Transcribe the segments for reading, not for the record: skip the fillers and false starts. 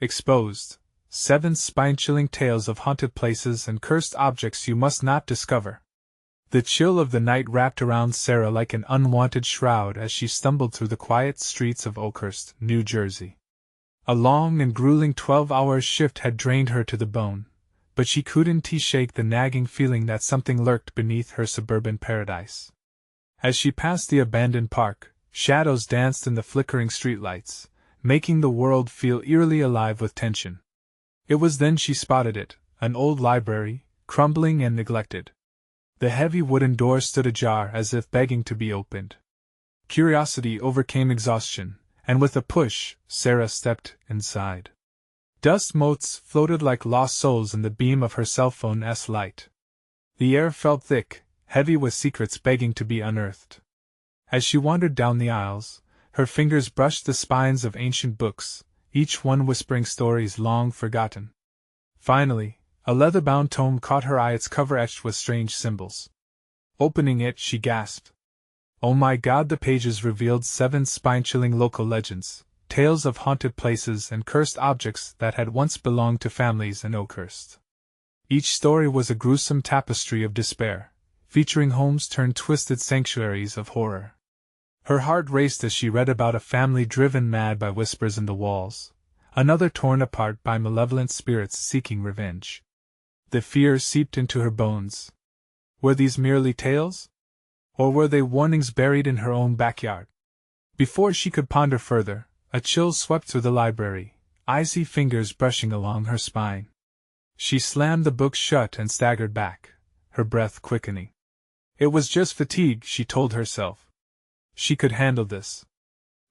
Exposed. 7 spine-chilling tales of haunted places and cursed objects you must not discover. The chill of the night wrapped around Sarah like an unwanted shroud as she stumbled through the quiet streets of Oakhurst, New Jersey. A long and grueling 12-hour shift had drained her to the bone, but she couldn't shake the nagging feeling that something lurked beneath her suburban paradise. As she passed the abandoned park, shadows danced in the flickering streetlights, making the world feel eerily alive with tension. It was then she spotted it, an old library, crumbling and neglected. The heavy wooden door stood ajar as if begging to be opened. Curiosity overcame exhaustion, and with a push, Sarah stepped inside. Dust motes floated like lost souls in the beam of her cell phone's light. The air felt thick, heavy with secrets begging to be unearthed. As she wandered down the aisles, her fingers brushed the spines of ancient books, each one whispering stories long forgotten. Finally, a leather-bound tome caught her eye, its cover etched with strange symbols. Opening it, she gasped. Oh my God! The pages revealed 7 spine-chilling local legends, tales of haunted places and cursed objects that had once belonged to families in Oakhurst. Each story was a gruesome tapestry of despair, featuring homes turned twisted sanctuaries of horror. Her heart raced as she read about a family driven mad by whispers in the walls, another torn apart by malevolent spirits seeking revenge. The fear seeped into her bones. Were these merely tales? Or were they warnings buried in her own backyard? Before she could ponder further, a chill swept through the library, icy fingers brushing along her spine. She slammed the book shut and staggered back, her breath quickening. It was just fatigue, she told herself. She could handle this.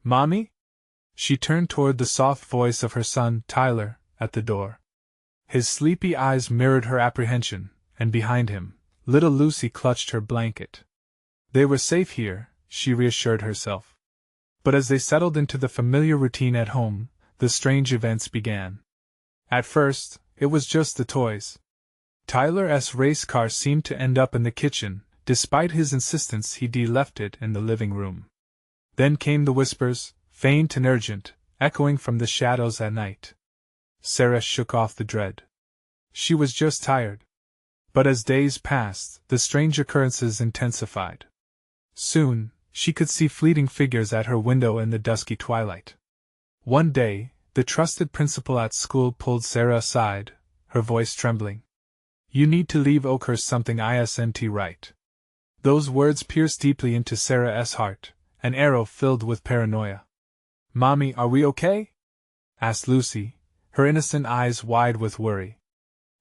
Mommy? She turned toward the soft voice of her son, Tyler, at the door. His sleepy eyes mirrored her apprehension, and behind him, little Lucy clutched her blanket. They were safe here, she reassured herself. But as they settled into the familiar routine at home, the strange events began. At first, it was just the toys. Tyler's race car seemed to end up in the kitchen. Despite his insistence, he left it in the living room. Then came the whispers, faint and urgent, echoing from the shadows at night. Sarah shook off the dread. She was just tired. But as days passed, the strange occurrences intensified. Soon, she could see fleeting figures at her window in the dusky twilight. One day, the trusted principal at school pulled Sarah aside, her voice trembling. You need to leave Oakhurst, something isn't right. Those words pierced deeply into Sarah's heart, an arrow filled with paranoia. Mommy, are we okay? Asked Lucy, her innocent eyes wide with worry.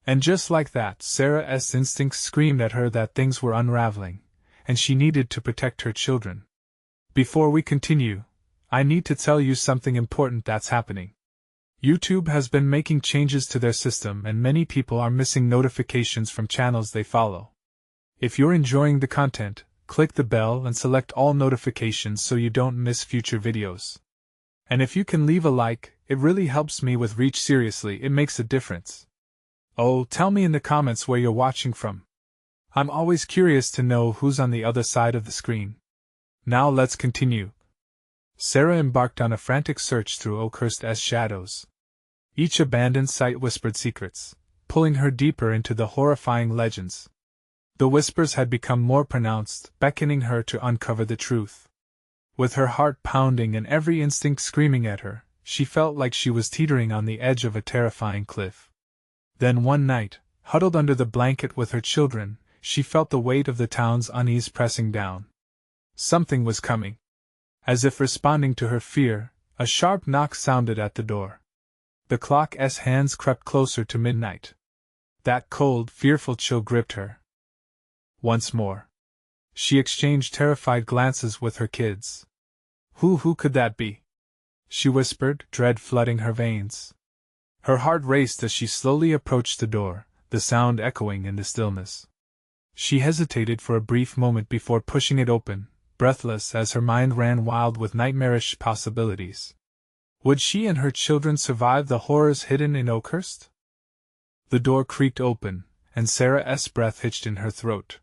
And just like that, Sarah's instincts screamed at her that things were unraveling, and she needed to protect her children. Before we continue, I need to tell you something important that's happening. YouTube has been making changes to their system, and many people are missing notifications from channels they follow. If you're enjoying the content, click the bell and select all notifications so you don't miss future videos. And if you can leave a like, it really helps me with reach. Seriously, it makes a difference. Oh, tell me in the comments where you're watching from. I'm always curious to know who's on the other side of the screen. Now let's continue. Sarah embarked on a frantic search through Oakhurst's shadows. Each abandoned site whispered secrets, pulling her deeper into the horrifying legends. The whispers had become more pronounced, beckoning her to uncover the truth. With her heart pounding and every instinct screaming at her, she felt like she was teetering on the edge of a terrifying cliff. Then one night, huddled under the blanket with her children, she felt the weight of the town's unease pressing down. Something was coming. As if responding to her fear, a sharp knock sounded at the door. The clock's hands crept closer to midnight. That cold, fearful chill gripped her. Once more. She exchanged terrified glances with her kids. Who could that be? She whispered, dread flooding her veins. Her heart raced as she slowly approached the door, the sound echoing in the stillness. She hesitated for a brief moment before pushing it open, breathless as her mind ran wild with nightmarish possibilities. Would she and her children survive the horrors hidden in Oakhurst? The door creaked open, and Sarah's breath hitched in her throat.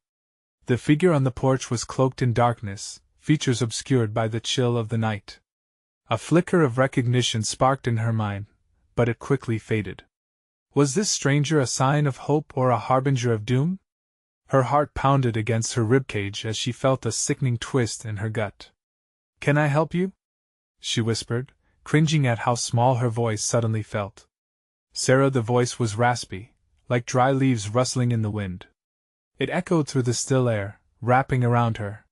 The figure on the porch was cloaked in darkness, features obscured by the chill of the night. A flicker of recognition sparked in her mind, but it quickly faded. Was this stranger a sign of hope or a harbinger of doom? Her heart pounded against her ribcage as she felt a sickening twist in her gut. "Can I help you?" she whispered, cringing at how small her voice suddenly felt. "Sarah," the voice was raspy, like dry leaves rustling in the wind. It echoed through the still air, wrapping around her.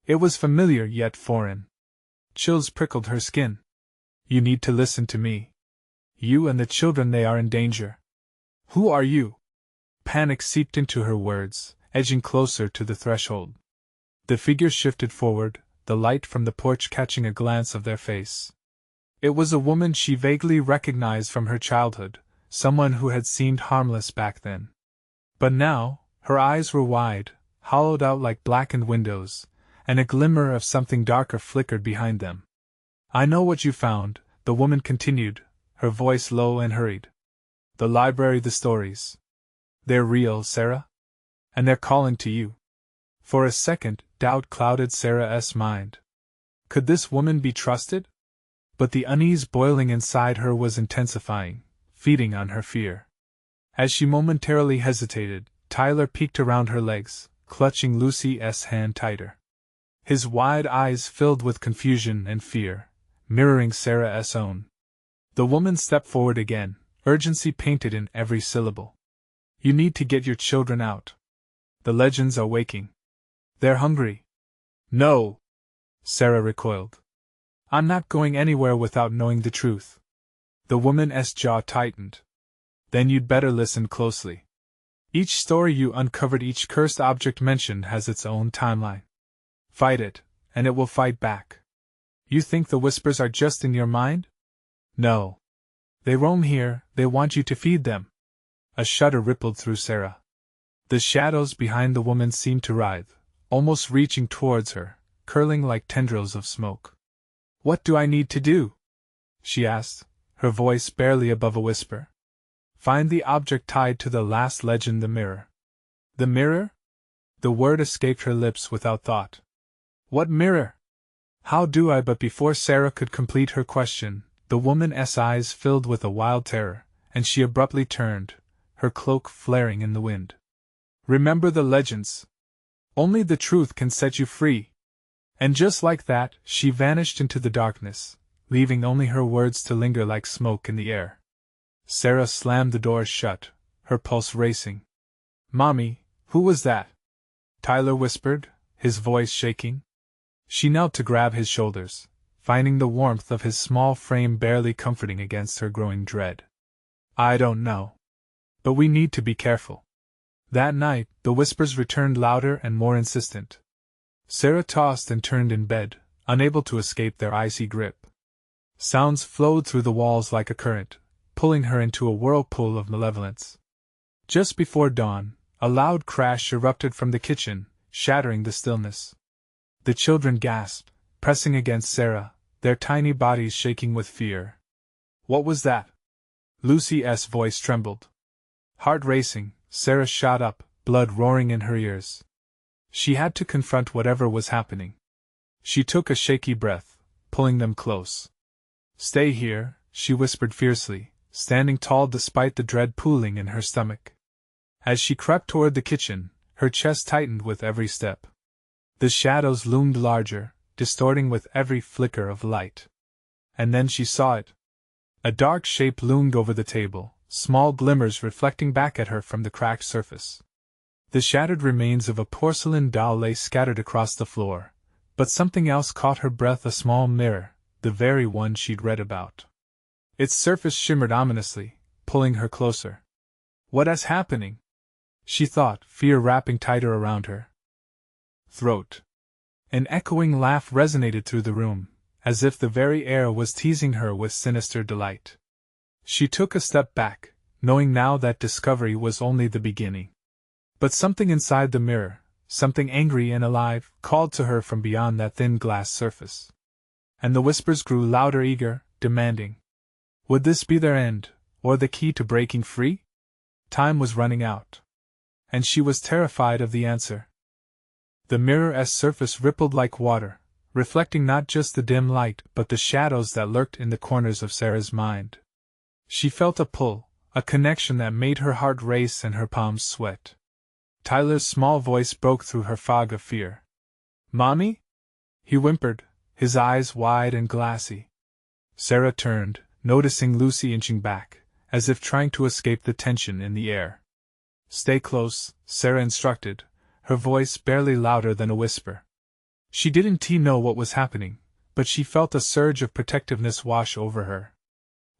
It was familiar yet foreign. Chills prickled her skin. "You need to listen to me. You and the children, they are in danger." "Who are you?" Panic seeped into her words, edging closer to the threshold. The figure shifted forward, the light from the porch catching a glance of their face. It was a woman she vaguely recognized from her childhood, someone who had seemed harmless back then. But now, her eyes were wide, hollowed out like blackened windows, and a glimmer of something darker flickered behind them. "I know what you found," the woman continued, her voice low and hurried. "The library, the stories. They're real, Sarah? And they're calling to you." For a second, doubt clouded Sarah's mind. Could this woman be trusted? But the unease boiling inside her was intensifying, feeding on her fear. As she momentarily hesitated, Tyler peeked around her legs, clutching Lucy's hand tighter. His wide eyes filled with confusion and fear, mirroring Sarah's own. The woman stepped forward again, urgency painted in every syllable. "You need to get your children out. The legends are waking. They're hungry." "No!" Sarah recoiled. "I'm not going anywhere without knowing the truth." The woman's jaw tightened. "Then you'd better listen closely. Each story you uncovered, each cursed object mentioned has its own timeline. Fight it, and it will fight back. You think the whispers are just in your mind? No. They roam here, they want you to feed them." A shudder rippled through Sarah. The shadows behind the woman seemed to writhe, almost reaching towards her, curling like tendrils of smoke. "What do I need to do?" she asked, her voice barely above a whisper. "Find the object tied to the last legend, the mirror." "The mirror?" The word escaped her lips without thought. "What mirror? How do I?" But before Sarah could complete her question, the woman's eyes filled with a wild terror, and she abruptly turned, her cloak flaring in the wind. "Remember the legends. Only the truth can set you free." And just like that, she vanished into the darkness, leaving only her words to linger like smoke in the air. Sarah slammed the door shut, her pulse racing. "Mommy, who was that?" Tyler whispered, his voice shaking. She knelt to grab his shoulders, finding the warmth of his small frame barely comforting against her growing dread. "I don't know. But we need to be careful." That night, the whispers returned louder and more insistent. Sarah tossed and turned in bed, unable to escape their icy grip. Sounds flowed through the walls like a current, pulling her into a whirlpool of malevolence. Just before dawn, a loud crash erupted from the kitchen, shattering the stillness. The children gasped, pressing against Sarah, their tiny bodies shaking with fear. "What was that?" Lucy's voice trembled. Heart racing, Sarah shot up, blood roaring in her ears. She had to confront whatever was happening. She took a shaky breath, pulling them close. "Stay here," she whispered fiercely, standing tall despite the dread pooling in her stomach. As she crept toward the kitchen, her chest tightened with every step. The shadows loomed larger, distorting with every flicker of light. And then she saw it. A dark shape loomed over the table, small glimmers reflecting back at her from the cracked surface. The shattered remains of a porcelain doll lay scattered across the floor, but something else caught her breath, a small mirror, the very one she'd read about. Its surface shimmered ominously, pulling her closer. "What is happening?" she thought, fear wrapping tighter around her throat. An echoing laugh resonated through the room, as if the very air was teasing her with sinister delight. She took a step back, knowing now that discovery was only the beginning. But something inside the mirror, something angry and alive, called to her from beyond that thin glass surface. And the whispers grew louder, eager, demanding. Would this be their end, or the key to breaking free? Time was running out. And she was terrified of the answer. The mirror's surface rippled like water, reflecting not just the dim light but the shadows that lurked in the corners of Sarah's mind. She felt a pull, a connection that made her heart race and her palms sweat. Tyler's small voice broke through her fog of fear. "Mommy?" he whimpered, his eyes wide and glassy. Sarah turned, noticing Lucy inching back, as if trying to escape the tension in the air. "Stay close," Sarah instructed, her voice barely louder than a whisper. She didn't know what was happening, but she felt a surge of protectiveness wash over her.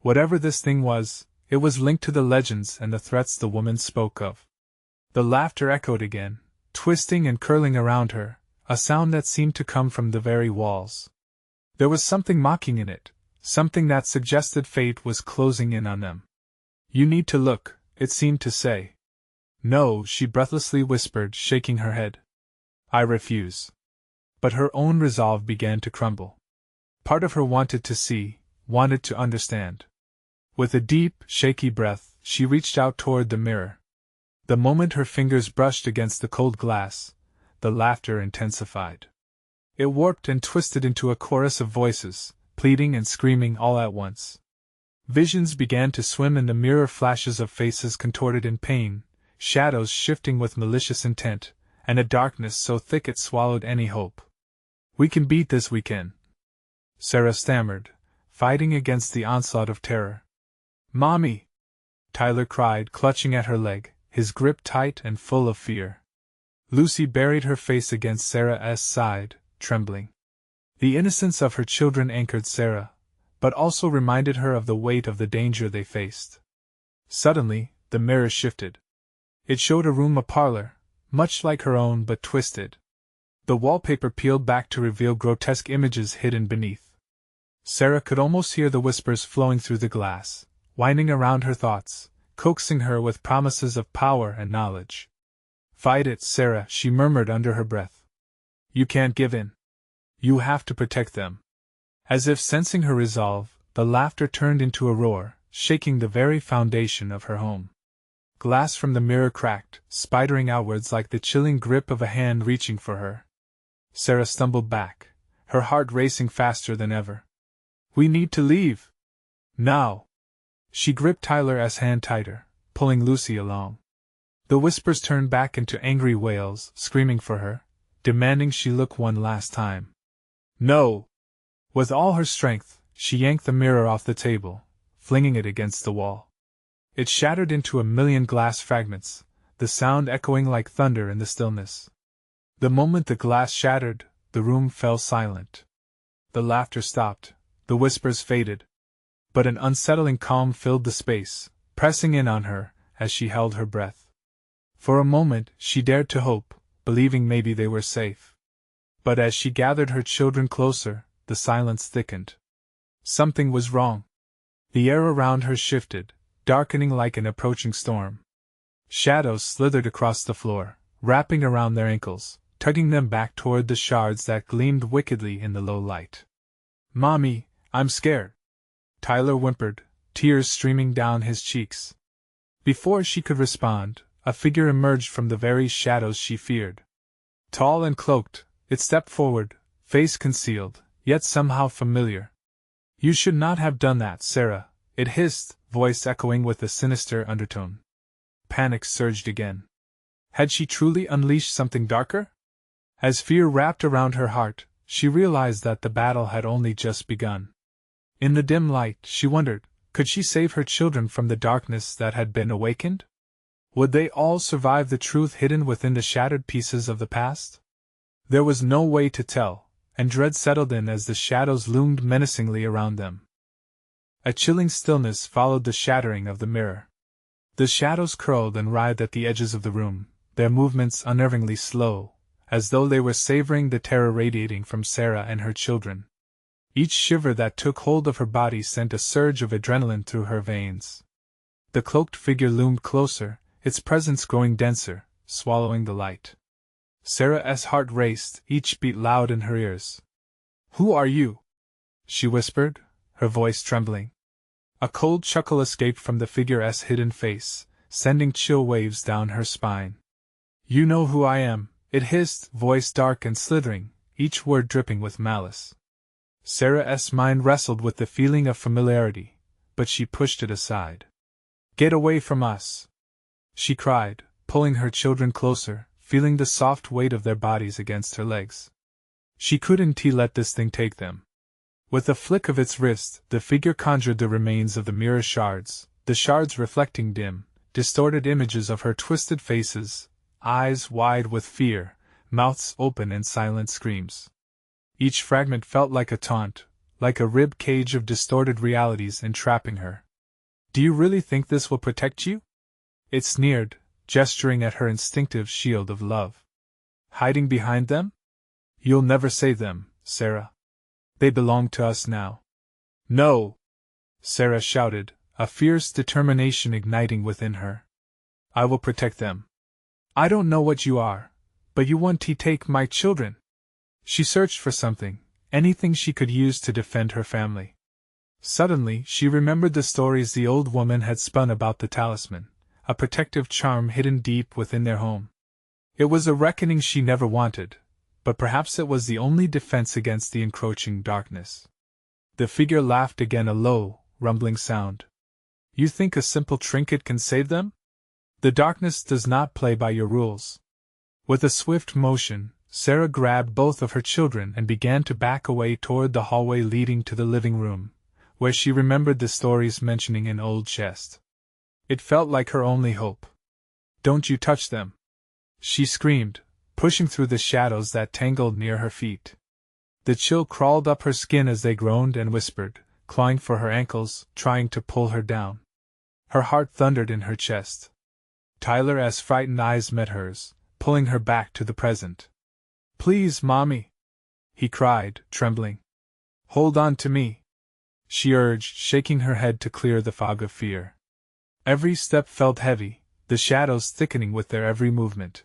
Whatever this thing was, it was linked to the legends and the threats the woman spoke of. The laughter echoed again, twisting and curling around her, a sound that seemed to come from the very walls. There was something mocking in it, something that suggested fate was closing in on them. "You need to look," it seemed to say. "No," she breathlessly whispered, shaking her head. "I refuse." But her own resolve began to crumble. Part of her wanted to see, wanted to understand. With a deep, shaky breath, she reached out toward the mirror. The moment her fingers brushed against the cold glass, the laughter intensified. It warped and twisted into a chorus of voices, pleading and screaming all at once. Visions began to swim in the mirror, flashes of faces contorted in pain, shadows shifting with malicious intent, and a darkness so thick it swallowed any hope. "We can beat this, we can," Sarah stammered, fighting against the onslaught of terror. "Mommy!" Tyler cried, clutching at her leg, his grip tight and full of fear. Lucy buried her face against Sarah's side, trembling. The innocence of her children anchored Sarah, but also reminded her of the weight of the danger they faced. Suddenly, the mirror shifted. It showed a room, a parlor, much like her own but twisted. The wallpaper peeled back to reveal grotesque images hidden beneath. Sarah could almost hear the whispers flowing through the glass, winding around her thoughts, coaxing her with promises of power and knowledge. "Fight it, Sarah," she murmured under her breath. "You can't give in. You have to protect them." As if sensing her resolve, the laughter turned into a roar, shaking the very foundation of her home. Glass from the mirror cracked, spidering outwards like the chilling grip of a hand reaching for her. Sarah stumbled back, her heart racing faster than ever. "We need to leave. Now!" She gripped Tyler's hand tighter, pulling Lucy along. The whispers turned back into angry wails, screaming for her, demanding she look one last time. "No!" With all her strength, she yanked the mirror off the table, flinging it against the wall. It shattered into a million glass fragments, the sound echoing like thunder in the stillness. The moment the glass shattered, the room fell silent. The laughter stopped, the whispers faded. But an unsettling calm filled the space, pressing in on her as she held her breath. For a moment, she dared to hope, believing maybe they were safe. But as she gathered her children closer, the silence thickened. Something was wrong. The air around her shifted, darkening like an approaching storm. Shadows slithered across the floor, wrapping around their ankles, tugging them back toward the shards that gleamed wickedly in the low light. "Mommy, I'm scared," Tyler whimpered, tears streaming down his cheeks. Before she could respond, a figure emerged from the very shadows she feared. Tall and cloaked, it stepped forward, face concealed, yet somehow familiar. "You should not have done that, Sarah," it hissed, voice echoing with a sinister undertone. Panic surged again. Had she truly unleashed something darker? As fear wrapped around her heart, she realized that the battle had only just begun. In the dim light, she wondered, could she save her children from the darkness that had been awakened? Would they all survive the truth hidden within the shattered pieces of the past? There was no way to tell, and dread settled in as the shadows loomed menacingly around them. A chilling stillness followed the shattering of the mirror. The shadows curled and writhed at the edges of the room, their movements unnervingly slow, as though they were savoring the terror radiating from Sarah and her children. Each shiver that took hold of her body sent a surge of adrenaline through her veins. The cloaked figure loomed closer, its presence growing denser, swallowing the light. Sarah's heart raced, each beat loud in her ears. "Who are you?" she whispered, her voice trembling. A cold chuckle escaped from the figure's hidden face, sending chill waves down her spine. "You know who I am," it hissed, voice dark and slithering, each word dripping with malice. Sarah's mind wrestled with the feeling of familiarity, but she pushed it aside. "Get away from us!" she cried, pulling her children closer, feeling the soft weight of their bodies against her legs. She couldn't let this thing take them. With a flick of its wrist, the figure conjured the remains of the mirror shards, the shards reflecting dim, distorted images of her twisted faces, eyes wide with fear, mouths open in silent screams. Each fragment felt like a taunt, like a rib cage of distorted realities entrapping her. "Do you really think this will protect you?" it sneered, gesturing at her instinctive shield of love. "Hiding behind them? You'll never save them, Sarah. They belong to us now." "No!" Sarah shouted, a fierce determination igniting within her. "I will protect them. I don't know what you are, but you want to take my children." She searched for something, anything she could use to defend her family. Suddenly, she remembered the stories the old woman had spun about the talisman, a protective charm hidden deep within their home. It was a reckoning she never wanted, but perhaps it was the only defense against the encroaching darkness. The figure laughed again, a low, rumbling sound. "You think a simple trinket can save them? The darkness does not play by your rules." With a swift motion, Sarah grabbed both of her children and began to back away toward the hallway leading to the living room, where she remembered the stories mentioning an old chest. It felt like her only hope. "Don't you touch them!" she screamed, pushing through the shadows that tangled near her feet. The chill crawled up her skin as they groaned and whispered, clawing for her ankles, trying to pull her down. Her heart thundered in her chest. Tyler's frightened eyes met hers, pulling her back to the present. "Please, Mommy!" he cried, trembling. "Hold on to me!" she urged, shaking her head to clear the fog of fear. Every step felt heavy, the shadows thickening with their every movement.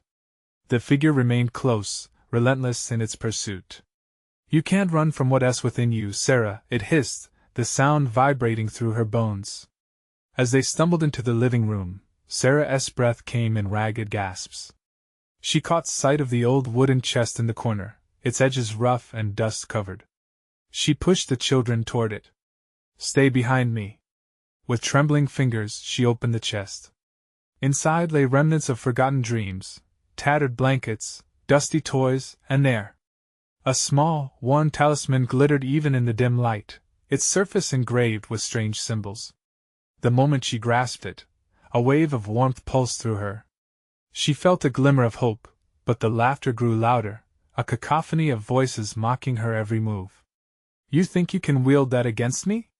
The figure remained close, relentless in its pursuit. "You can't run from what's within you, Sarah," it hissed, the sound vibrating through her bones. As they stumbled into the living room, Sarah's breath came in ragged gasps. She caught sight of the old wooden chest in the corner, its edges rough and dust-covered. She pushed the children toward it. "Stay behind me." With trembling fingers, she opened the chest. Inside lay remnants of forgotten dreams, tattered blankets, dusty toys, and there. A small, worn talisman glittered even in the dim light, its surface engraved with strange symbols. The moment she grasped it, a wave of warmth pulsed through her. She felt a glimmer of hope, but the laughter grew louder, a cacophony of voices mocking her every move. "You think you can wield that against me?"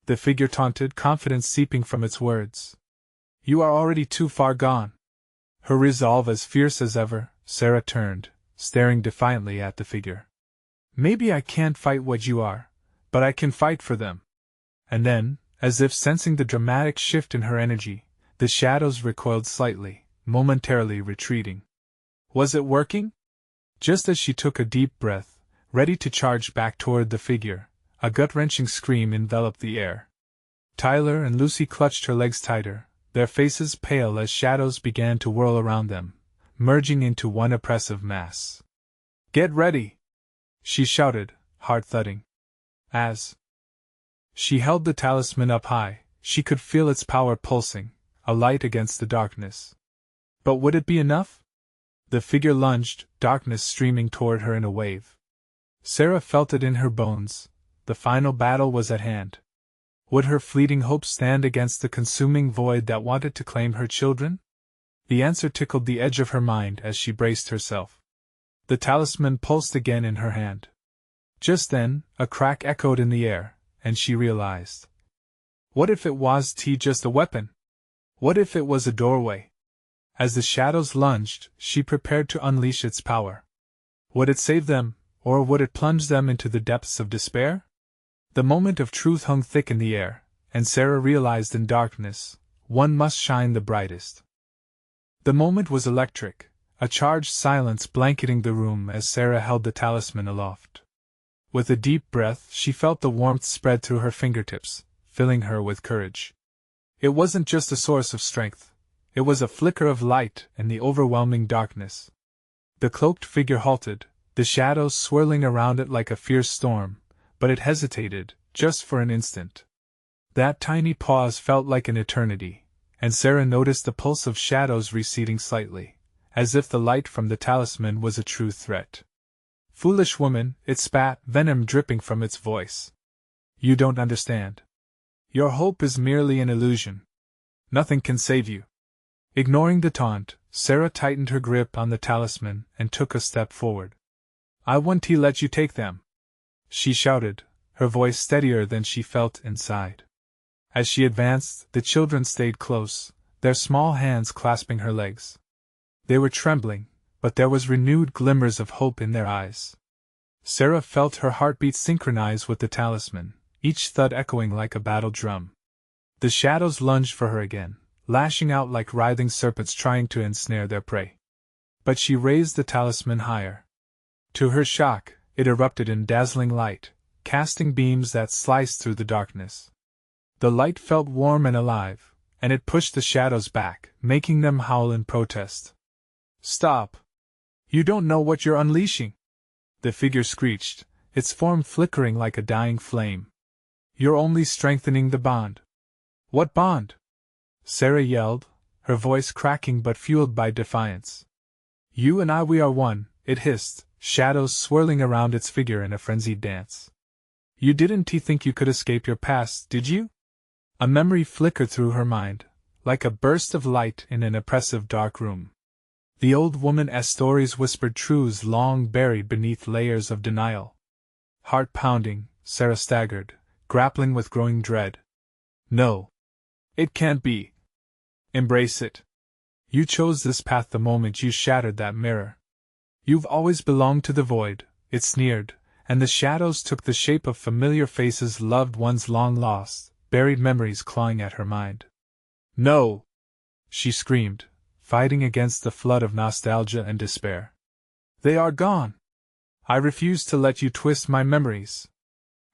the figure taunted, confidence seeping from its words. "You are already too far gone." Her resolve as fierce as ever, Sarah turned, staring defiantly at the figure. "Maybe I can't fight what you are, but I can fight for them." And then, as if sensing the dramatic shift in her energy, the shadows recoiled slightly, momentarily retreating. Was it working? Just as she took a deep breath, ready to charge back toward the figure, a gut-wrenching scream enveloped the air. Tyler and Lucy clutched her legs tighter, their faces pale as shadows began to whirl around them, merging into one oppressive mass. "Get ready!" she shouted, heart thudding. As she held the talisman up high, she could feel its power pulsing, a light against the darkness. But would it be enough? The figure lunged, darkness streaming toward her in a wave. Sarah felt it in her bones. The final battle was at hand. Would her fleeting hope stand against the consuming void that wanted to claim her children? The answer tickled the edge of her mind as she braced herself. The talisman pulsed again in her hand. Just then, a crack echoed in the air, and she realized. What if it was just a weapon? What if it was a doorway? As the shadows lunged, she prepared to unleash its power. Would it save them, or would it plunge them into the depths of despair? The moment of truth hung thick in the air, and Sarah realized in darkness, one must shine the brightest. The moment was electric, a charged silence blanketing the room as Sarah held the talisman aloft. With a deep breath, she felt the warmth spread through her fingertips, filling her with courage. It wasn't just a source of strength, it was a flicker of light in the overwhelming darkness. The cloaked figure halted, the shadows swirling around it like a fierce storm, but it hesitated, just for an instant. That tiny pause felt like an eternity, and Sarah noticed the pulse of shadows receding slightly, as if the light from the talisman was a true threat. "Foolish woman," it spat, venom dripping from its voice. "You don't understand. Your hope is merely an illusion. Nothing can save you." Ignoring the taunt, Sarah tightened her grip on the talisman and took a step forward. "I won't let you take them," she shouted, her voice steadier than she felt inside. As she advanced, the children stayed close, their small hands clasping her legs. They were trembling, but there was renewed glimmers of hope in their eyes. Sarah felt her heartbeat synchronize with the talisman, each thud echoing like a battle drum. The shadows lunged for her again, lashing out like writhing serpents trying to ensnare their prey. But she raised the talisman higher. To her shock, it erupted in dazzling light, casting beams that sliced through the darkness. The light felt warm and alive, and it pushed the shadows back, making them howl in protest. "Stop! You don't know what you're unleashing!" the figure screeched, its form flickering like a dying flame. "You're only strengthening the bond." "What bond?" Sarah yelled, her voice cracking but fueled by defiance. "You and I, we are one," it hissed, shadows swirling around its figure in a frenzied dance. "You didn't think you could escape your past, did you?" A memory flickered through her mind, like a burst of light in an oppressive dark room. The old woman's stories whispered truths long buried beneath layers of denial. Heart pounding, Sarah staggered, grappling with growing dread. "No. It can't be. Embrace it. You chose this path the moment you shattered that mirror. You've always belonged to the void," it sneered, and the shadows took the shape of familiar faces, loved ones long lost, buried memories clawing at her mind. "No!" she screamed, fighting against the flood of nostalgia and despair. "They are gone. I refuse to let you twist my memories."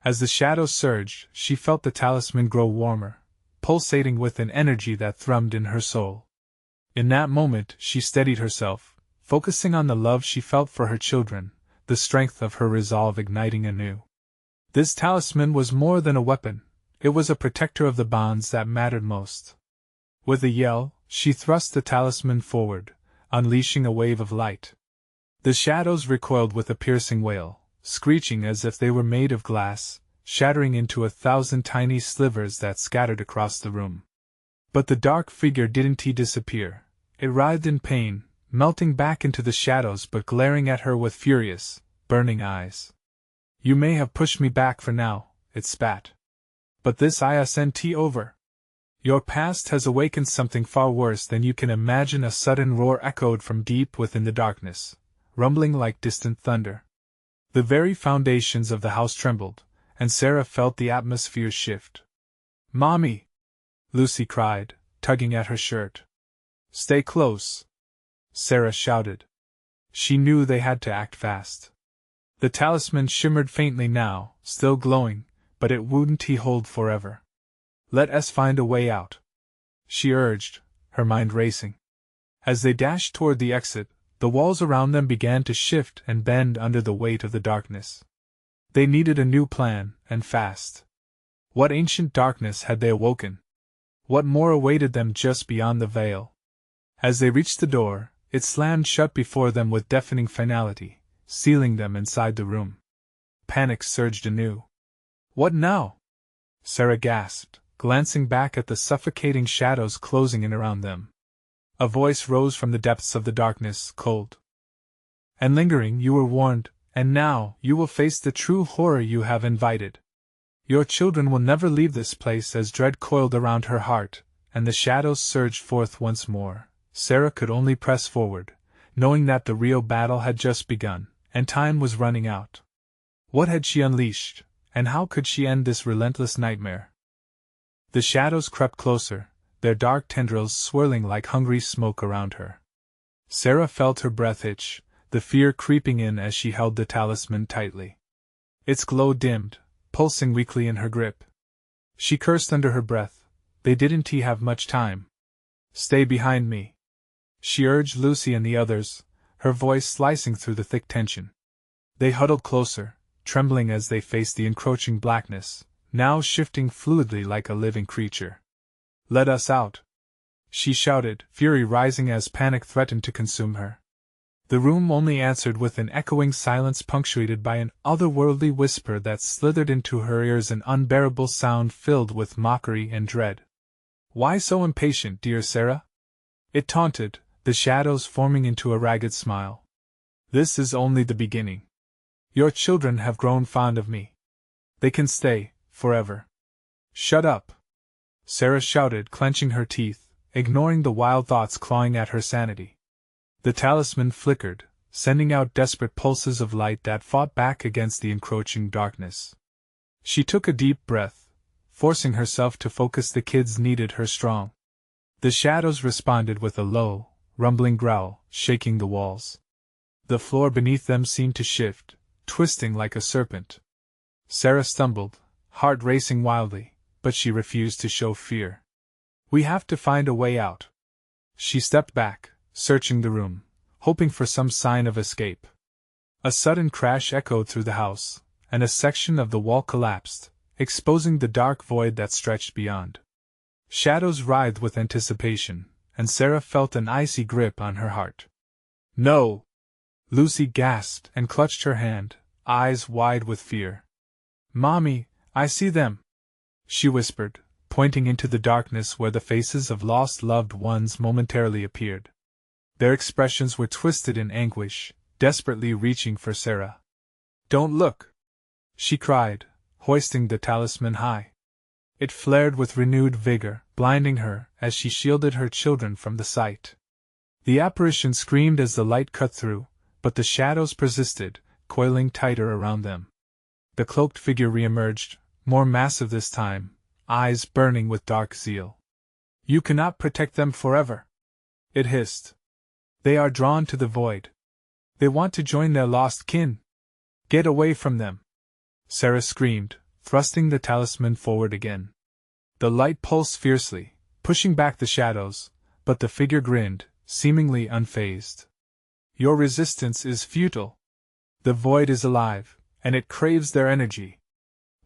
As the shadows surged, she felt the talisman grow warmer, pulsating with an energy that thrummed in her soul. In that moment, she steadied herself, focusing on the love she felt for her children, the strength of her resolve igniting anew. This talisman was more than a weapon, it was a protector of the bonds that mattered most. With a yell, she thrust the talisman forward, unleashing a wave of light. The shadows recoiled with a piercing wail, screeching as if they were made of glass, shattering into 1,000 tiny slivers that scattered across the room. But the dark figure didn't disappear. It writhed in pain, melting back into the shadows but glaring at her with furious, burning eyes. "You may have pushed me back for now," it spat. "But this isn't over. Your past has awakened something far worse than you can imagine." A sudden roar echoed from deep within the darkness, rumbling like distant thunder. The very foundations of the house trembled, and Sarah felt the atmosphere shift. "Mommy!" Lucy cried, tugging at her shirt. "Stay close!" Sarah shouted. She knew they had to act fast. The talisman shimmered faintly now, still glowing, but it wouldn't hold forever. "Let us find a way out," she urged, her mind racing. As they dashed toward the exit, the walls around them began to shift and bend under the weight of the darkness. They needed a new plan, and fast. What ancient darkness had they awoken? What more awaited them just beyond the veil? As they reached the door, it slammed shut before them with deafening finality, sealing them inside the room. Panic surged anew. "What now?" Sarah gasped, glancing back at the suffocating shadows closing in around them. A voice rose from the depths of the darkness, cold and lingering. "You were warned, and now you will face the true horror you have invited. Your children will never leave this place." As dread coiled around her heart, and the shadows surged forth once more, Sarah could only press forward, knowing that the real battle had just begun, and time was running out. What had she unleashed, and how could she end this relentless nightmare? The shadows crept closer, their dark tendrils swirling like hungry smoke around her. Sarah felt her breath hitch, the fear creeping in as she held the talisman tightly. Its glow dimmed, pulsing weakly in her grip. She cursed under her breath. They didn't have much time. "Stay behind me," she urged Lucy and the others, her voice slicing through the thick tension. They huddled closer, trembling as they faced the encroaching blackness, now shifting fluidly like a living creature. "Let us out!" she shouted, fury rising as panic threatened to consume her. The room only answered with an echoing silence punctuated by an otherworldly whisper that slithered into her ears, an unbearable sound filled with mockery and dread. "Why so impatient, dear Sarah?" it taunted, the shadows forming into a ragged smile. "This is only the beginning. Your children have grown fond of me. They can stay, forever." "Shut up!" Sarah shouted, clenching her teeth, ignoring the wild thoughts clawing at her sanity. The talisman flickered, sending out desperate pulses of light that fought back against the encroaching darkness. She took a deep breath, forcing herself to focus. The kids needed her strong. The shadows responded with a low, rumbling growl, shaking the walls. The floor beneath them seemed to shift, twisting like a serpent. Sarah stumbled, heart racing wildly, but she refused to show fear. "We have to find a way out." She stepped back, searching the room, hoping for some sign of escape. A sudden crash echoed through the house, and a section of the wall collapsed, exposing the dark void that stretched beyond. Shadows writhed with anticipation, and Sarah felt an icy grip on her heart. "No!" Lucy gasped and clutched her hand, eyes wide with fear. "Mommy, I see them!" she whispered, pointing into the darkness where the faces of lost loved ones momentarily appeared. Their expressions were twisted in anguish, desperately reaching for Sarah. "Don't look!" she cried, hoisting the talisman high. It flared with renewed vigor, blinding her as she shielded her children from the sight. The apparition screamed as the light cut through, but the shadows persisted, coiling tighter around them. The cloaked figure reemerged, more massive this time, eyes burning with dark zeal. "You cannot protect them forever," it hissed. "They are drawn to the void. They want to join their lost kin. Get away from them!" Sarah screamed, thrusting the talisman forward again. The light pulsed fiercely, pushing back the shadows, but the figure grinned, seemingly unfazed. "Your resistance is futile. The void is alive, and it craves their energy."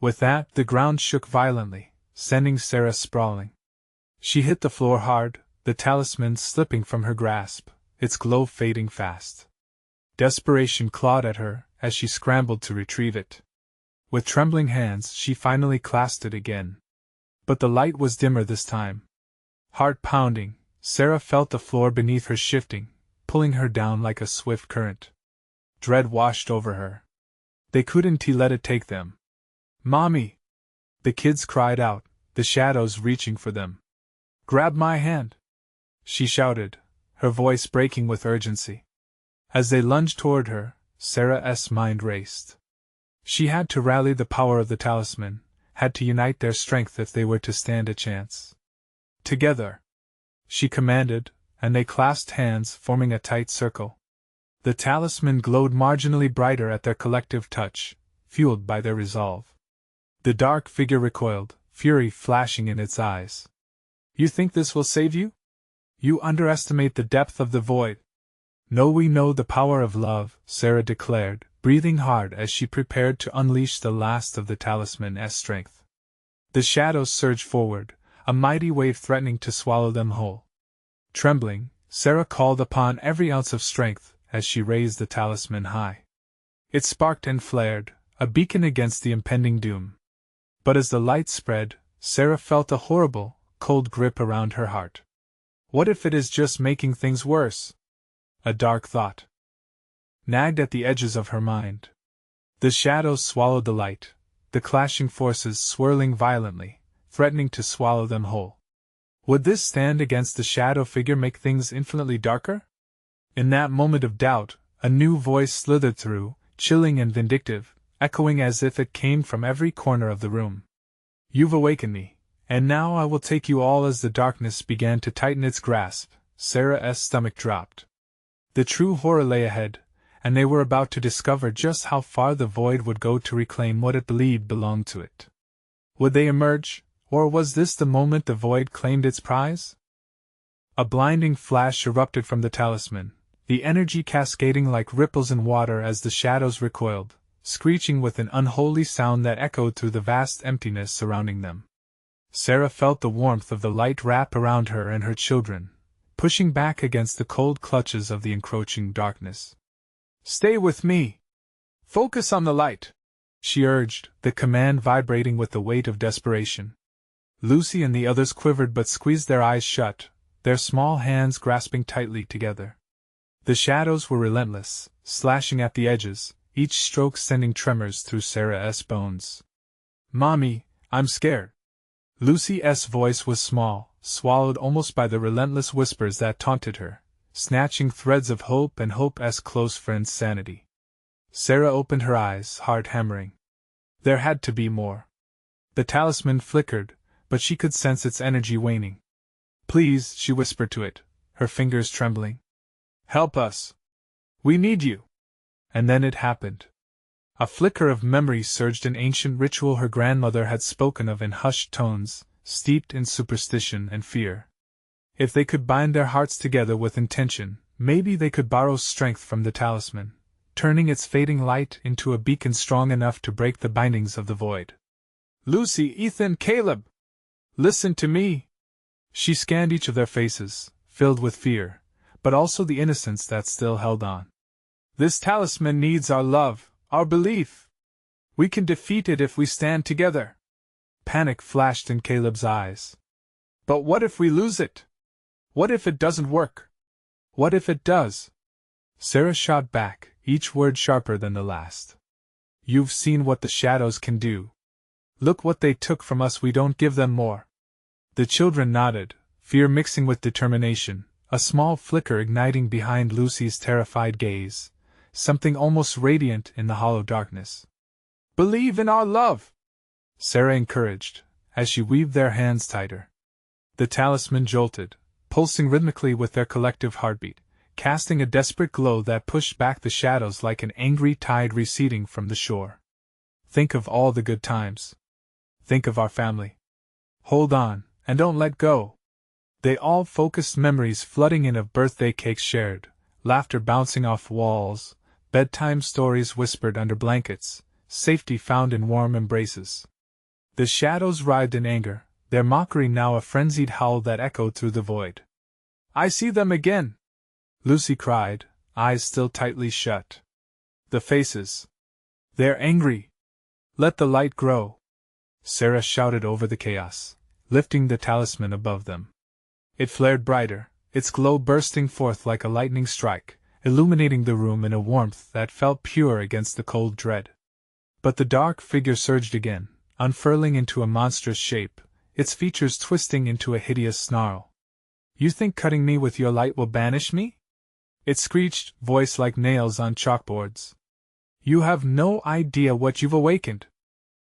With that, the ground shook violently, sending Sarah sprawling. She hit the floor hard, the talisman slipping from her grasp, its glow fading fast. Desperation clawed at her as she scrambled to retrieve it. With trembling hands, she finally clasped it again. But the light was dimmer this time. Heart pounding, Sarah felt the floor beneath her shifting, pulling her down like a swift current. Dread washed over her. They couldn't let it take them. "Mommy!" the kids cried out, the shadows reaching for them. "Grab my hand!" she shouted, her voice breaking with urgency. As they lunged toward her, Sarah's mind raced. She had to rally the power of the talisman, had to unite their strength if they were to stand a chance. "Together!" she commanded, and they clasped hands, forming a tight circle. The talisman glowed marginally brighter at their collective touch, fueled by their resolve. The dark figure recoiled, fury flashing in its eyes. "You think this will save you? You underestimate the depth of the void." "No, we know the power of love," Sarah declared, breathing hard as she prepared to unleash the last of the talisman's strength. The shadows surged forward, a mighty wave threatening to swallow them whole. Trembling, Sarah called upon every ounce of strength as she raised the talisman high. It sparked and flared, a beacon against the impending doom. But as the light spread, Sarah felt a horrible, cold grip around her heart. What if it is just making things worse? A dark thought nagged at the edges of her mind. The shadows swallowed the light, the clashing forces swirling violently, threatening to swallow them whole. Would this stand against the shadow figure make things infinitely darker? In that moment of doubt, a new voice slithered through, chilling and vindictive, echoing as if it came from every corner of the room. "You've awakened me, and now I will take you all." As the darkness began to tighten its grasp, Sarah's stomach dropped. The true horror lay ahead, and they were about to discover just how far the void would go to reclaim what it believed belonged to it. Would they emerge, or was this the moment the void claimed its prize? A blinding flash erupted from the talisman, the energy cascading like ripples in water as the shadows recoiled, screeching with an unholy sound that echoed through the vast emptiness surrounding them. Sarah felt the warmth of the light wrap around her and her children, pushing back against the cold clutches of the encroaching darkness. "Stay with me! Focus on the light!" she urged, the command vibrating with the weight of desperation. Lucy and the others quivered but squeezed their eyes shut, their small hands grasping tightly together. The shadows were relentless, slashing at the edges, each stroke sending tremors through Sarah's bones. "Mommy, I'm scared." Lucy's voice was small, swallowed almost by the relentless whispers that taunted her, snatching threads of hope and Hope's close friend's sanity. Sarah opened her eyes, heart hammering. There had to be more. The talisman flickered, but she could sense its energy waning. "Please," she whispered to it, her fingers trembling. "Help us. We need you." And then it happened. A flicker of memory surged, an ancient ritual her grandmother had spoken of in hushed tones, steeped in superstition and fear. If they could bind their hearts together with intention, maybe they could borrow strength from the talisman, turning its fading light into a beacon strong enough to break the bindings of the void. "Lucy, Ethan, Caleb! Listen to me!" She scanned each of their faces, filled with fear, but also the innocence that still held on. "This talisman needs our love, our belief. We can defeat it if we stand together." Panic flashed in Caleb's eyes. "But what if we lose it? What if it doesn't work? What if it does?" Sarah shot back, each word sharper than the last. "You've seen what the shadows can do. Look what they took from us, we don't give them more." The children nodded, fear mixing with determination, a small flicker igniting behind Lucy's terrified gaze, something almost radiant in the hollow darkness. "Believe in our love," Sarah encouraged, as she weaved their hands tighter. The talisman jolted, pulsing rhythmically with their collective heartbeat, casting a desperate glow that pushed back the shadows like an angry tide receding from the shore. "Think of all the good times. Think of our family. Hold on, and don't let go." They all focused, memories flooding in of birthday cakes shared, laughter bouncing off walls, bedtime stories whispered under blankets, safety found in warm embraces. The shadows writhed in anger, their mockery now a frenzied howl that echoed through the void. "I see them again!" Lucy cried, eyes still tightly shut. "The faces. They're angry. Let the light grow." Sarah shouted over the chaos, lifting the talisman above them. It flared brighter, its glow bursting forth like a lightning strike, illuminating the room in a warmth that felt pure against the cold dread. But the dark figure surged again, unfurling into a monstrous shape, its features twisting into a hideous snarl. "You think cutting me with your light will banish me?" It screeched, voice like nails on chalkboards. "You have no idea what you've awakened.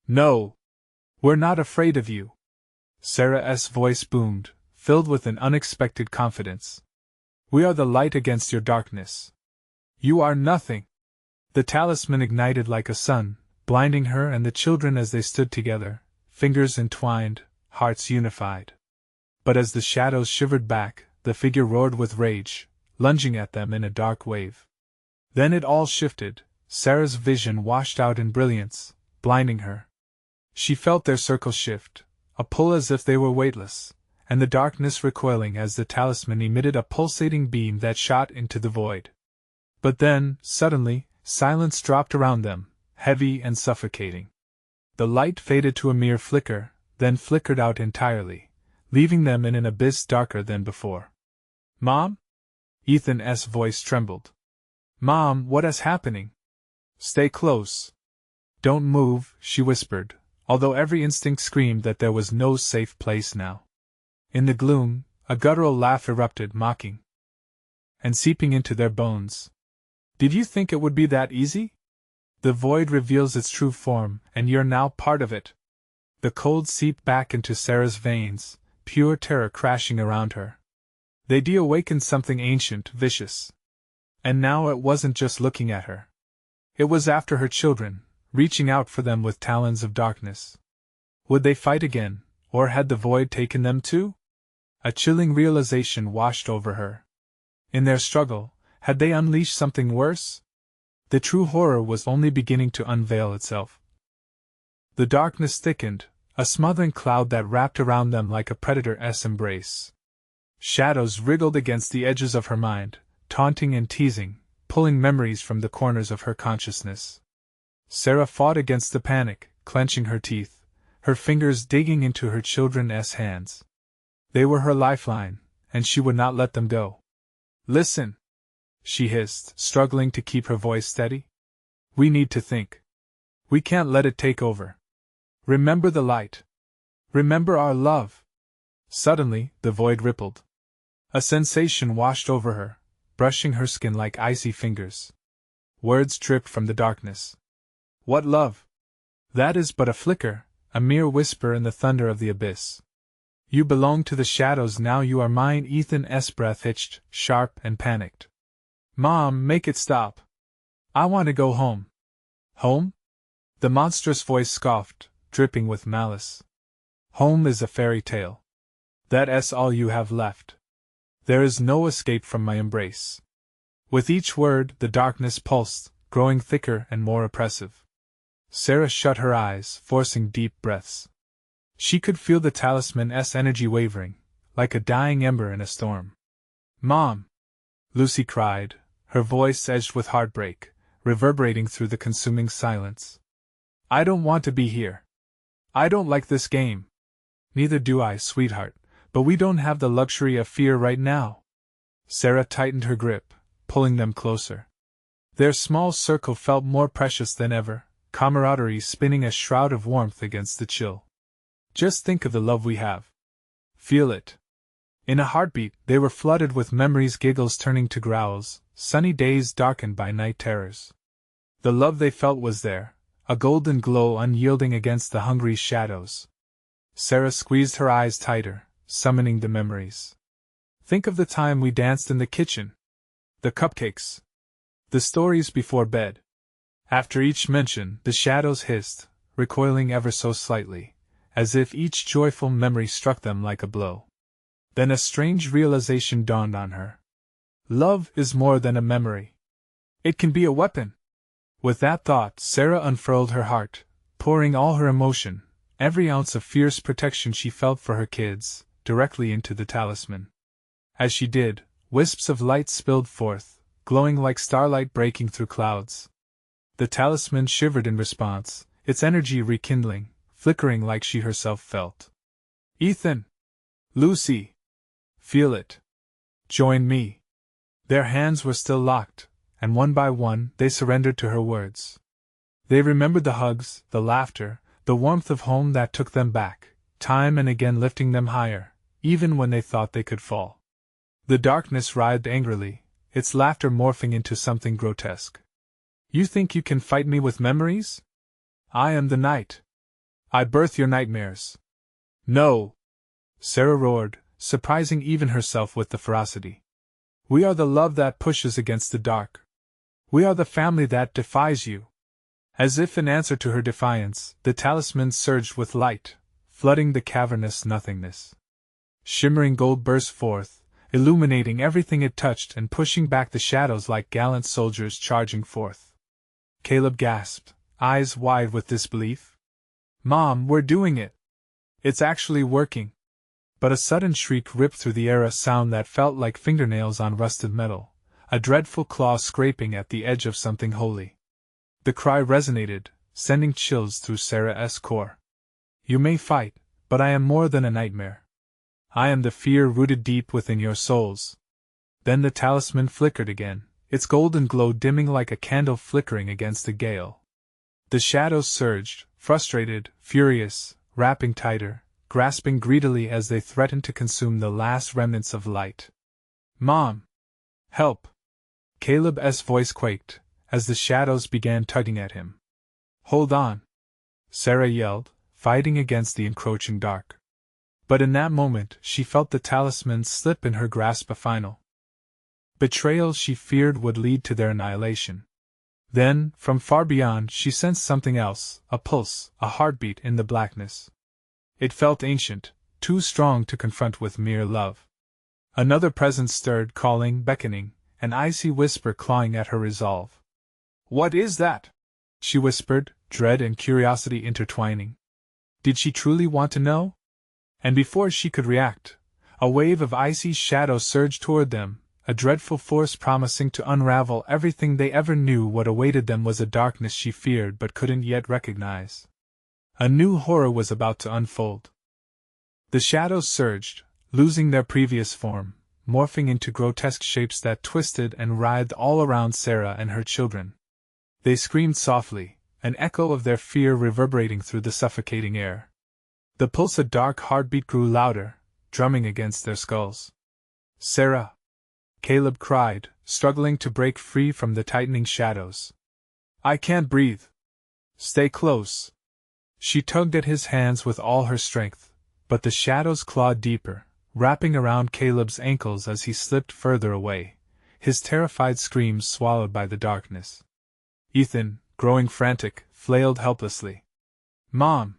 No! We're not afraid of you." Sarah's voice boomed, filled with an unexpected confidence. "We are the light against your darkness. You are nothing." The talisman ignited like a sun, blinding her and the children as they stood together, fingers entwined, hearts unified. But as the shadows shivered back, the figure roared with rage, lunging at them in a dark wave. Then it all shifted, Sarah's vision washed out in brilliance, blinding her. She felt their circle shift, a pull as if they were weightless, and the darkness recoiling as the talisman emitted a pulsating beam that shot into the void. But then, suddenly, silence dropped around them, heavy and suffocating. The light faded to a mere flicker, then flickered out entirely, leaving them in an abyss darker than before. "Mom?" Ethan's voice trembled. "Mom, what is happening?" "Stay close. Don't move," she whispered, although every instinct screamed that there was no safe place now. In the gloom, a guttural laugh erupted, mocking and seeping into their bones. "Did you think it would be that easy? The void reveals its true form, and you're now part of it." The cold seeped back into Sarah's veins, pure terror crashing around her. They'd awakened something ancient, vicious. And now it wasn't just looking at her. It was after her children, reaching out for them with talons of darkness. Would they fight again, or had the void taken them too? A chilling realization washed over her. In their struggle, had they unleashed something worse? The true horror was only beginning to unveil itself. The darkness thickened, a smothering cloud that wrapped around them like a predator's embrace. Shadows wriggled against the edges of her mind, taunting and teasing, pulling memories from the corners of her consciousness. Sarah fought against the panic, clenching her teeth, her fingers digging into her children's hands. They were her lifeline, and she would not let them go. "Listen," she hissed, struggling to keep her voice steady. "We need to think. We can't let it take over. Remember the light. Remember our love." Suddenly, the void rippled. A sensation washed over her, brushing her skin like icy fingers. Words dripped from the darkness. "What love? That is but a flicker, a mere whisper in the thunder of the abyss. You belong to the shadows now, you are mine." Ethan's breath hitched, sharp and panicked. "Mom, make it stop. I want to go home." "Home?" The monstrous voice scoffed, dripping with malice. "Home is a fairy tale. That's all you have left. There is no escape from my embrace." With each word, the darkness pulsed, growing thicker and more oppressive. Sarah shut her eyes, forcing deep breaths. She could feel the talisman's energy wavering, like a dying ember in a storm. "Mom!" Lucy cried, her voice edged with heartbreak, reverberating through the consuming silence. "I don't want to be here. I don't like this game." "Neither do I, sweetheart, but we don't have the luxury of fear right now." Sarah tightened her grip, pulling them closer. Their small circle felt more precious than ever, camaraderie spinning a shroud of warmth against the chill. "Just think of the love we have. Feel it." In a heartbeat, they were flooded with memories, giggles turning to growls, sunny days darkened by night terrors. The love they felt was there, a golden glow unyielding against the hungry shadows. Sarah squeezed her eyes tighter, summoning the memories. "Think of the time we danced in the kitchen. The cupcakes. The stories before bed." After each mention, the shadows hissed, recoiling ever so slightly, as if each joyful memory struck them like a blow. Then a strange realization dawned on her. Love is more than a memory. It can be a weapon. With that thought, Sarah unfurled her heart, pouring all her emotion, every ounce of fierce protection she felt for her kids, directly into the talisman. As she did, wisps of light spilled forth, glowing like starlight breaking through clouds. The talisman shivered in response, its energy rekindling, flickering like she herself felt. "Ethan! Lucy! Feel it! Join me!" Their hands were still locked, and one by one they surrendered to her words. They remembered the hugs, the laughter, the warmth of home that took them back, time and again lifting them higher, even when they thought they could fall. The darkness writhed angrily, its laughter morphing into something grotesque. "You think you can fight me with memories? I am the night. I birth your nightmares." "No!" Sarah roared, surprising even herself with the ferocity. "We are the love that pushes against the dark. We are the family that defies you." As if in answer to her defiance, the talisman surged with light, flooding the cavernous nothingness. Shimmering gold burst forth, illuminating everything it touched and pushing back the shadows like gallant soldiers charging forth. Caleb gasped, eyes wide with disbelief. "Mom, we're doing it! It's actually working!" But a sudden shriek ripped through the air, a sound that felt like fingernails on rusted metal, a dreadful claw scraping at the edge of something holy. The cry resonated, sending chills through Sarah's core. "You may fight, but I am more than a nightmare. I am the fear rooted deep within your souls." Then the talisman flickered again, its golden glow dimming like a candle flickering against a gale. The shadows surged, frustrated, furious, wrapping tighter, grasping greedily as they threatened to consume the last remnants of light. "Mom! Help!" Caleb's voice quaked, as the shadows began tugging at him. "Hold on!" Sarah yelled, fighting against the encroaching dark. But in that moment, she felt the talisman slip in her grasp, a final betrayal she feared would lead to their annihilation. Then, from far beyond, she sensed something else, a pulse, a heartbeat in the blackness. It felt ancient, too strong to confront with mere love. Another presence stirred, calling, beckoning, an icy whisper clawing at her resolve. What is that? She whispered, dread and curiosity intertwining. Did she truly want to know? And before she could react, a wave of icy shadow surged toward them, a dreadful force promising to unravel everything they ever knew. What awaited them was a darkness she feared but couldn't yet recognize. A new horror was about to unfold. The shadows surged, losing their previous form, morphing into grotesque shapes that twisted and writhed all around Sarah and her children. They screamed softly, an echo of their fear reverberating through the suffocating air. The pulse of dark heartbeat grew louder, drumming against their skulls. Sarah! Caleb cried, struggling to break free from the tightening shadows. I can't breathe. Stay close. She tugged at his hands with all her strength, but the shadows clawed deeper, wrapping around Caleb's ankles as he slipped further away, his terrified screams swallowed by the darkness. Ethan, growing frantic, flailed helplessly. Mom!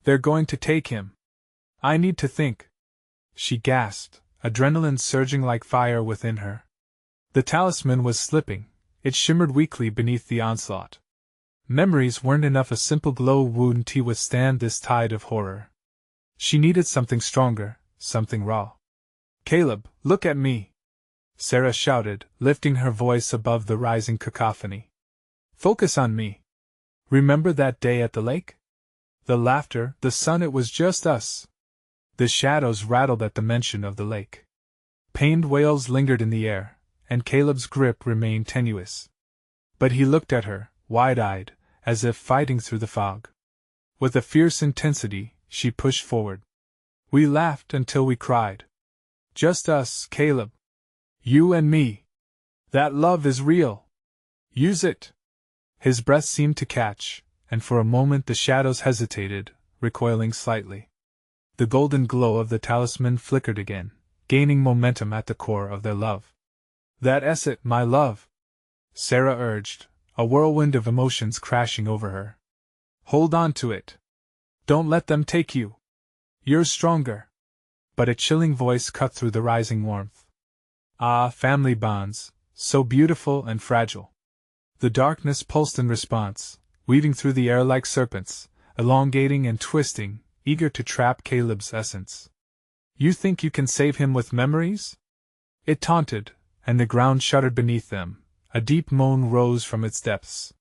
They're going to take him. I need to think. She gasped, adrenaline surging like fire within her. The talisman was slipping, it shimmered weakly beneath the onslaught. Memories weren't enough, a simple glow wouldn't withstand this tide of horror. She needed something stronger, something raw. Caleb, look at me! Sarah shouted, lifting her voice above the rising cacophony. Focus on me. Remember that day at the lake? The laughter, the sun, it was just us. The shadows rattled at the mention of the lake. Pained wails lingered in the air, and Caleb's grip remained tenuous. But he looked at her, wide-eyed, as if fighting through the fog. With a fierce intensity, she pushed forward. We laughed until we cried. Just us, Caleb. You and me. That love is real. Use it. His breath seemed to catch, and for a moment the shadows hesitated, recoiling slightly. The golden glow of the talisman flickered again, gaining momentum at the core of their love. That's it, my love, Sarah urged, a whirlwind of emotions crashing over her. Hold on to it. Don't let them take you. You're stronger. But a chilling voice cut through the rising warmth. Ah, family bonds, so beautiful and fragile. The darkness pulsed in response, weaving through the air like serpents, elongating and twisting, eager to trap Caleb's essence. You think you can save him with memories? It taunted, and the ground shuddered beneath them. A deep moan rose from its depths.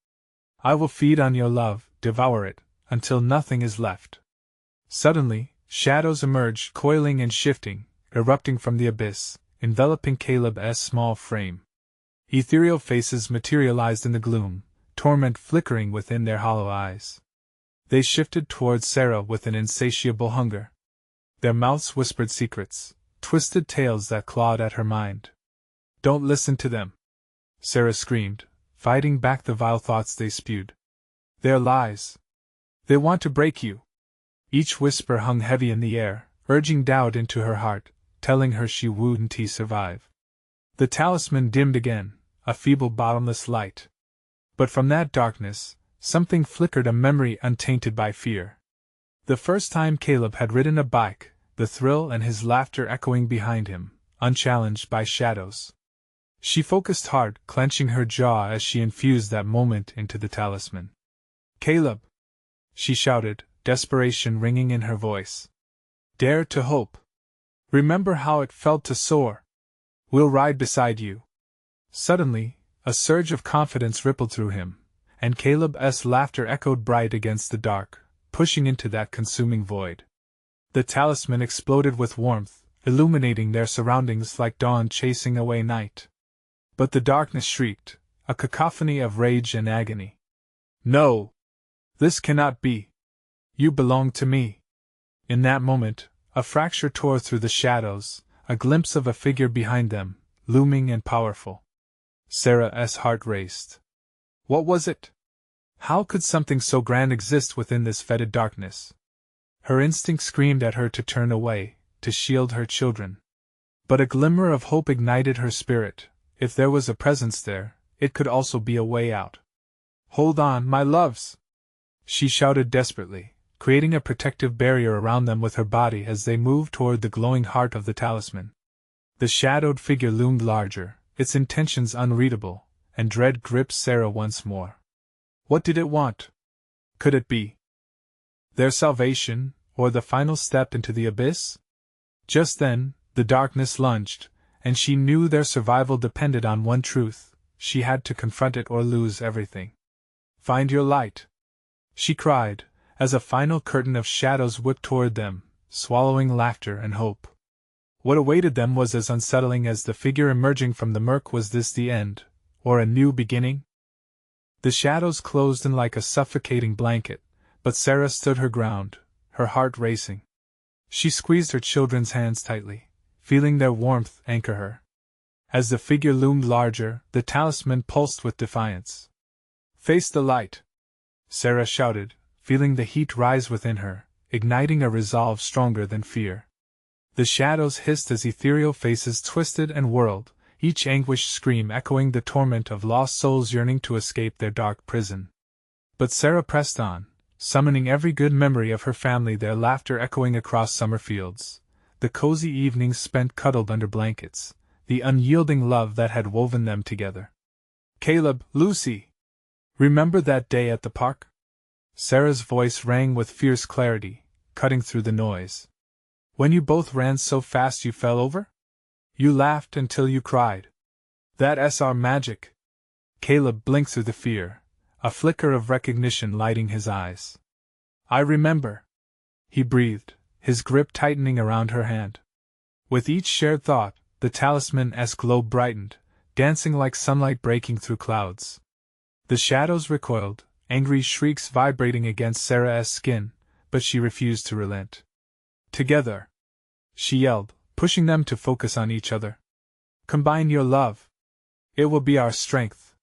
I will feed on your love, devour it, until nothing is left. Suddenly, shadows emerged, coiling and shifting, erupting from the abyss, enveloping Caleb's small frame. Ethereal faces materialized in the gloom, torment flickering within their hollow eyes. They shifted towards Sarah with an insatiable hunger. Their mouths whispered secrets, twisted tales that clawed at her mind. Don't listen to them, Sarah screamed, fighting back the vile thoughts they spewed. They're lies. They want to break you. Each whisper hung heavy in the air, urging doubt into her heart, telling her she wouldn't survive. The talisman dimmed again, a feeble bottomless light. But from that darkness, something flickered, a memory untainted by fear. The first time Caleb had ridden a bike, the thrill and his laughter echoing behind him, unchallenged by shadows. She focused hard, clenching her jaw as she infused that moment into the talisman. Caleb! She shouted, desperation ringing in her voice. Dare to hope. Remember how it felt to soar. We'll ride beside you. Suddenly, a surge of confidence rippled through him, and Caleb's laughter echoed bright against the dark, pushing into that consuming void. The talisman exploded with warmth, illuminating their surroundings like dawn chasing away night. But the darkness shrieked, a cacophony of rage and agony. No! This cannot be! You belong to me! In that moment, a fracture tore through the shadows, a glimpse of a figure behind them, looming and powerful. Sarah's heart raced. What was it? How could something so grand exist within this fetid darkness? Her instinct screamed at her to turn away, to shield her children. But a glimmer of hope ignited her spirit. If there was a presence there, it could also be a way out. Hold on, my loves! She shouted desperately, creating a protective barrier around them with her body as they moved toward the glowing heart of the talisman. The shadowed figure loomed larger, its intentions unreadable, and dread gripped Sarah once more. What did it want? Could it be their salvation, or the final step into the abyss? Just then, the darkness lunged, and she knew their survival depended on one truth: she had to confront it or lose everything. Find your light, she cried, as a final curtain of shadows whipped toward them, swallowing laughter and hope. What awaited them was as unsettling as the figure emerging from the murk. Was this the end, or a new beginning? The shadows closed in like a suffocating blanket, but Sarah stood her ground, her heart racing. She squeezed her children's hands tightly, feeling their warmth anchor her. As the figure loomed larger, the talisman pulsed with defiance. Face the light, Sarah shouted, feeling the heat rise within her, igniting a resolve stronger than fear. The shadows hissed as ethereal faces twisted and whirled, each anguished scream echoing the torment of lost souls yearning to escape their dark prison. But Sarah pressed on, summoning every good memory of her family, their laughter echoing across summer fields, the cozy evenings spent cuddled under blankets, the unyielding love that had woven them together. Caleb, Lucy! Remember that day at the park? Sarah's voice rang with fierce clarity, cutting through the noise. When you both ran so fast you fell over? You laughed until you cried. That's our magic. Caleb blinked through the fear, a flicker of recognition lighting his eyes. I remember, he breathed, his grip tightening around her hand. With each shared thought, the talisman's glow brightened, dancing like sunlight breaking through clouds. The shadows recoiled, angry shrieks vibrating against Sarah's skin, but she refused to relent. Together, she yelled, pushing them to focus on each other. Combine your love. It will be our strength.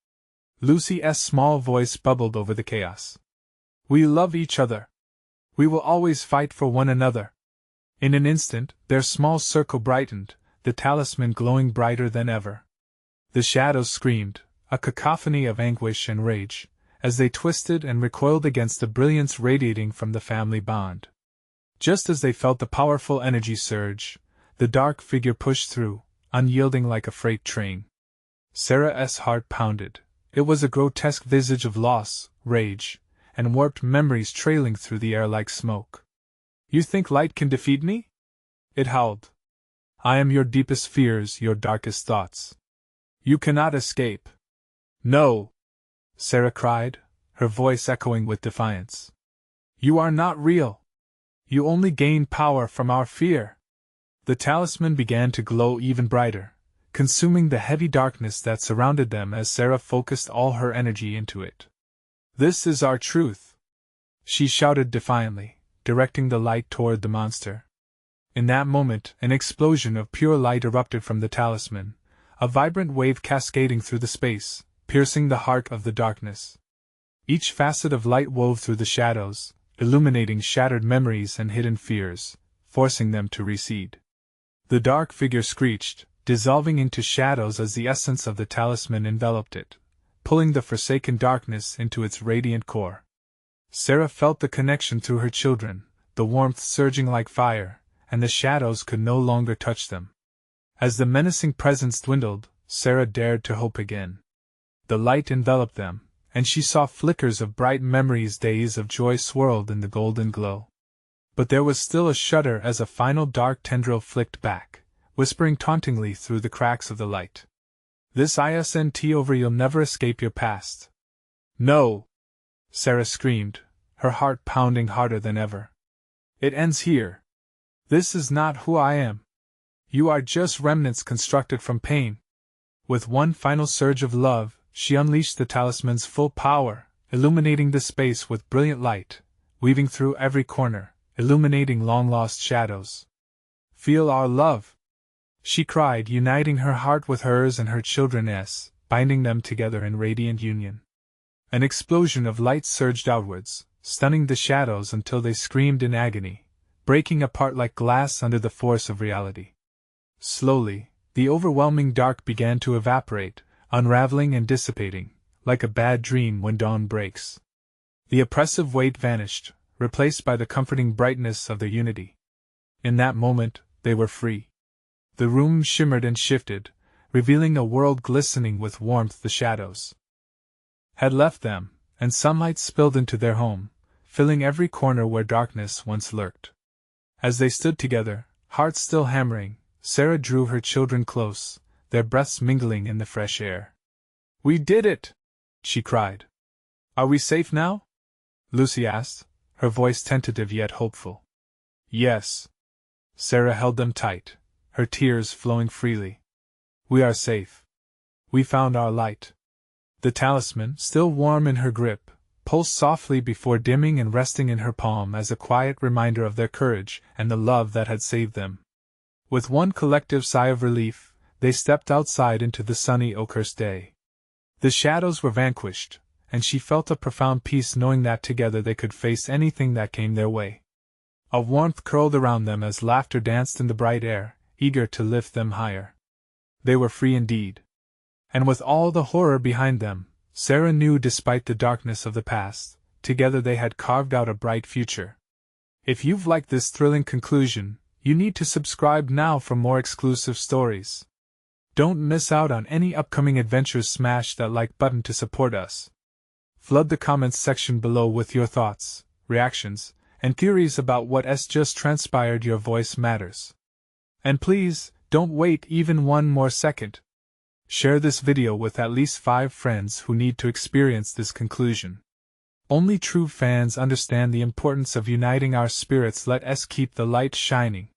Lucy's small voice bubbled over the chaos. We love each other. We will always fight for one another. In an instant, their small circle brightened, the talisman glowing brighter than ever. The shadows screamed, a cacophony of anguish and rage, as they twisted and recoiled against the brilliance radiating from the family bond. Just as they felt the powerful energy surge, the dark figure pushed through, unyielding like a freight train. Sarah's heart pounded. It was a grotesque visage of loss, rage, and warped memories trailing through the air like smoke. You think light can defeat me? It howled. I am your deepest fears, your darkest thoughts. You cannot escape. No! Sarah cried, her voice echoing with defiance. You are not real. You only gain power from our fear. The talisman began to glow even brighter, consuming the heavy darkness that surrounded them as Sarah focused all her energy into it. This is our truth, she shouted defiantly, directing the light toward the monster. In that moment, an explosion of pure light erupted from the talisman, a vibrant wave cascading through the space, piercing the heart of the darkness. Each facet of light wove through the shadows, illuminating shattered memories and hidden fears, forcing them to recede. The dark figure screeched, dissolving into shadows as the essence of the talisman enveloped it, pulling the forsaken darkness into its radiant core. Sarah felt the connection through her children, the warmth surging like fire, and the shadows could no longer touch them. As the menacing presence dwindled, Sarah dared to hope again. The light enveloped them, and she saw flickers of bright memories. Days of joy swirled in the golden glow. But there was still a shudder as a final dark tendril flicked back, whispering tauntingly through the cracks of the light. This isn't over, you'll never escape your past. No! Sarah screamed, her heart pounding harder than ever. It ends here. This is not who I am. You are just remnants constructed from pain. With one final surge of love, she unleashed the talisman's full power, illuminating the space with brilliant light, weaving through every corner, illuminating long-lost shadows. Feel our love! She cried, uniting her heart with hers and her children's, binding them together in radiant union. An explosion of light surged outwards, stunning the shadows until they screamed in agony, breaking apart like glass under the force of reality. Slowly, the overwhelming dark began to evaporate, unraveling and dissipating, like a bad dream when dawn breaks. The oppressive weight vanished, replaced by the comforting brightness of their unity. In that moment, they were free. The room shimmered and shifted, revealing a world glistening with warmth. The shadows had left them, and sunlight spilled into their home, filling every corner where darkness once lurked. As they stood together, hearts still hammering, Sarah drew her children close, their breaths mingling in the fresh air. "We did it!" she cried. "Are we safe now?" Lucy asked, her voice tentative yet hopeful. "Yes." Sarah held them tight, her tears flowing freely. "We are safe. We found our light." The talisman, still warm in her grip, pulsed softly before dimming and resting in her palm as a quiet reminder of their courage and the love that had saved them. With one collective sigh of relief, they stepped outside into the sunny Oakhurst day. The shadows were vanquished, and she felt a profound peace knowing that together they could face anything that came their way. A warmth curled around them as laughter danced in the bright air, eager to lift them higher. They were free indeed. And with all the horror behind them, Sarah knew despite the darkness of the past, together they had carved out a bright future. If you've liked this thrilling conclusion, you need to subscribe now for more exclusive stories. Don't miss out on any upcoming adventures. Smash that like button to support us. Flood the comments section below with your thoughts, reactions, and theories about what has just transpired. Your voice matters. And please, don't wait even one more second. Share this video with at least 5 friends who need to experience this conclusion. Only true fans understand the importance of uniting our spirits. Let us keep the light shining.